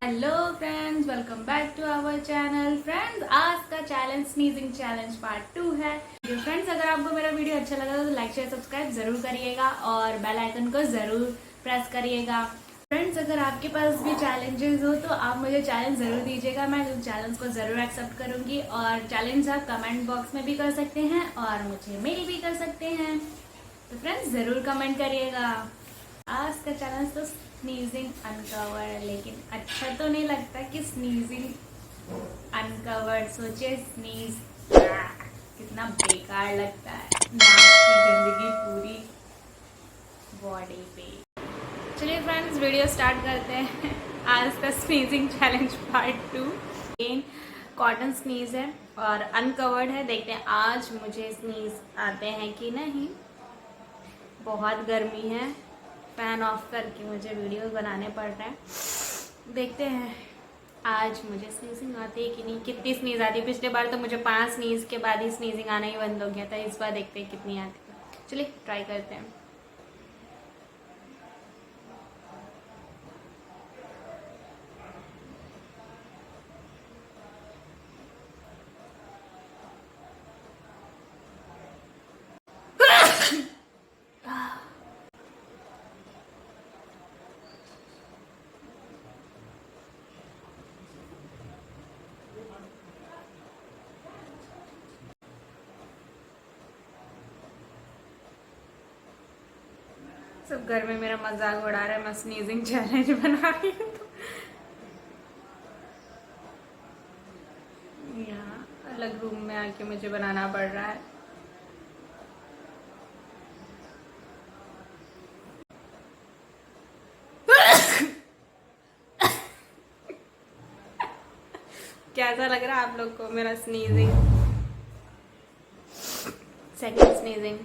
Hello friends, welcome back to our channel. Friends, आज का challenge sneezing challenge part 2 है। Friends, अगर आपको मेरा वीडियो अच्छा लगा तो लाइक शेयर सब्सक्राइब जरूर करिएगा और बेल आइकन को जरूर प्रेस करिएगा। फ्रेंड्स, अगर आपके पास भी चैलेंजेस हो तो आप मुझे चैलेंज जरूर दीजिएगा, मैं उस चैलेंज को जरूर एक्सेप्ट करूंगी। और चैलेंज आप कमेंट बॉक्स में भी कर सकते हैं और मुझे मेल भी कर सकते हैं, तो फ्रेंड्स जरूर कमेंट करिएगा। आज का चैलेंज तो स्नीजिंग अनकवर्ड, लेकिन अच्छा तो नहीं लगता कि स्नीजिंग अनकवर्ड। सोचिए स्नीज कितना बेकार लगता है, नाक की गंदगी पूरी बॉडी पे। चलिए फ्रेंड्स, वीडियो स्टार्ट करते हैं। आज का sneezing challenge part 2 cotton sneeze है और अनकवर्ड है। देखते हैं आज मुझे स्नीज आते हैं कि नहीं। बहुत गर्मी है, फैन ऑफ करके मुझे वीडियो बनाने पड़ रहे हैं। देखते हैं आज मुझे स्नीजिंग आती है कि नहीं, कितनी स्नीज आती है। पिछले बार तो मुझे 5 स्नीज के बाद ही स्नीजिंग आना ही बंद हो गया था। इस बार देखते हैं कितनी आती है। चलिए ट्राई करते हैं। सब घर में मेरा मजाक उड़ा रहा है, मैं स्नीजिंग चैलेंज बना रही हूँ तो यहाँ अलग रूम में आके मुझे बनाना पड़ रहा है। कैसा लग रहा है आप लोग को मेरा स्नीजिंग? सेकंड स्नीजिंग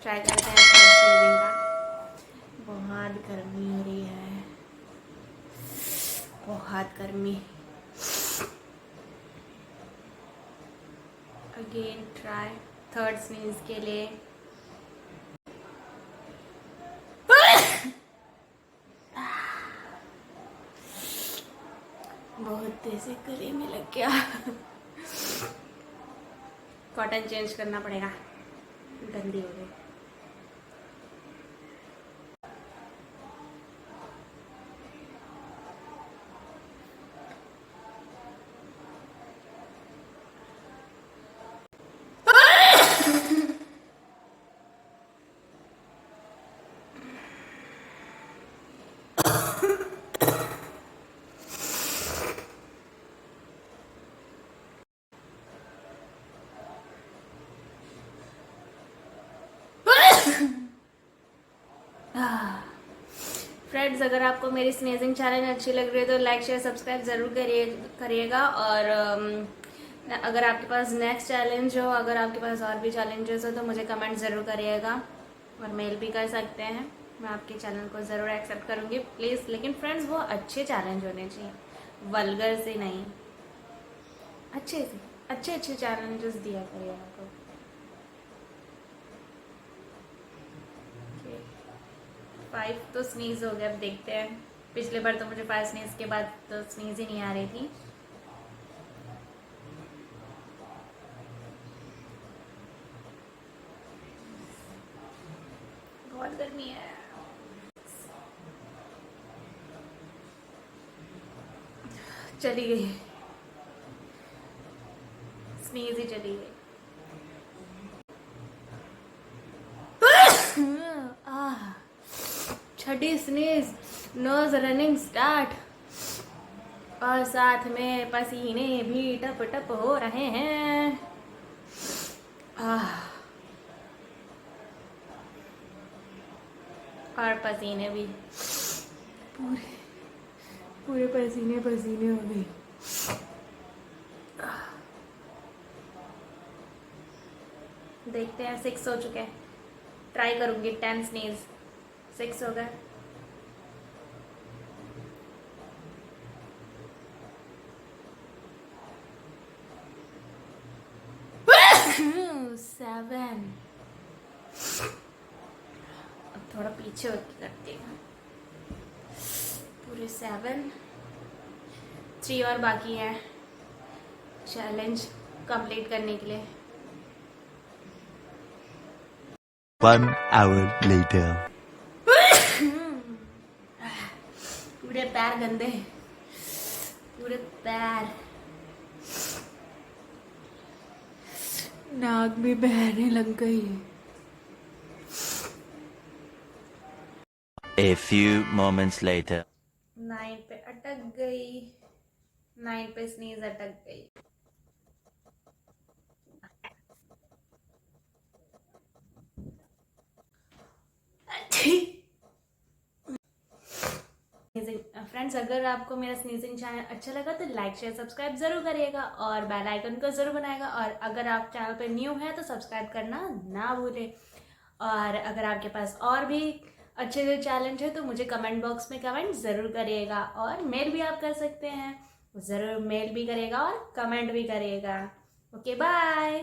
ट्राई करते हैं। थर्ड स्नीजिंग का। बहुत गर्मी हो रही है, बहुत गर्मी। अगेन ट्राई थर्ड स्नीज के लिए। बहुत तेज गले में लग गया। कॉटन चेंज करना पड़ेगा, गंदी हो गई। फ्रेंड्स, अगर आपको मेरी स्नेजिंग चैलेंज अच्छी लग रही है तो लाइक शेयर सब्सक्राइब ज़रूर करिएगा। और अगर आपके पास नेक्स्ट चैलेंज हो, अगर आपके पास और भी चैलेंजेस हो तो मुझे कमेंट ज़रूर करिएगा और मेल भी कर सकते हैं। मैं आपके चैनल को ज़रूर एक्सेप्ट करूँगी प्लीज़। लेकिन फ्रेंड्स, वो अच्छे चैलेंज होने चाहिए, वल्गर से नहीं। अच्छे से अच्छे चैलेंजेस दिया करिएगा आपको। 5 तो स्नीज हो गया। अब देखते हैं। पिछले बार तो मुझे 5 स्नीज के बाद तो स्नीज ही नहीं आ रही थी। बहुत गर्मी है। चली गई स्नीज ही, चली गई। छठी स्नीज, नोज रनिंग स्टार्ट और साथ में पसीने भी टप टप हो रहे हैं। और पसीने भी पूरे पूरे पसीने पसीने हो गए। देखते हैं। 6 हो चुके हैं। ट्राई करूंगी 10 स्नीज। 6 हो गए। सेवन। अब थोड़ा पीछे होके करती हूँ। पूरे 7। 3 और बाकी है चैलेंज कंप्लीट करने के लिए। 1 hour later. पूरे पैर गंदे, पूरे पैर, नाक भी बहने लग गई। A few moments later. 9 पे अटक गई, 9 पे स्नीज अटक गई। फ्रेंड्स, अगर आपको मेरा स्नीजिंग चैनल अच्छा लगा तो लाइक शेयर सब्सक्राइब जरूर करिएगा और बेल आइकन को जरूर बनाएगा। और अगर आप चैनल पे न्यू है तो सब्सक्राइब करना ना भूलें। और अगर आपके पास और भी अच्छे से चैलेंज है तो मुझे कमेंट बॉक्स में कमेंट ज़रूर करिएगा। और मेल भी आप कर सकते हैं, ज़रूर मेल भी करिएगा और कमेंट भी करिएगा। Okay, bye.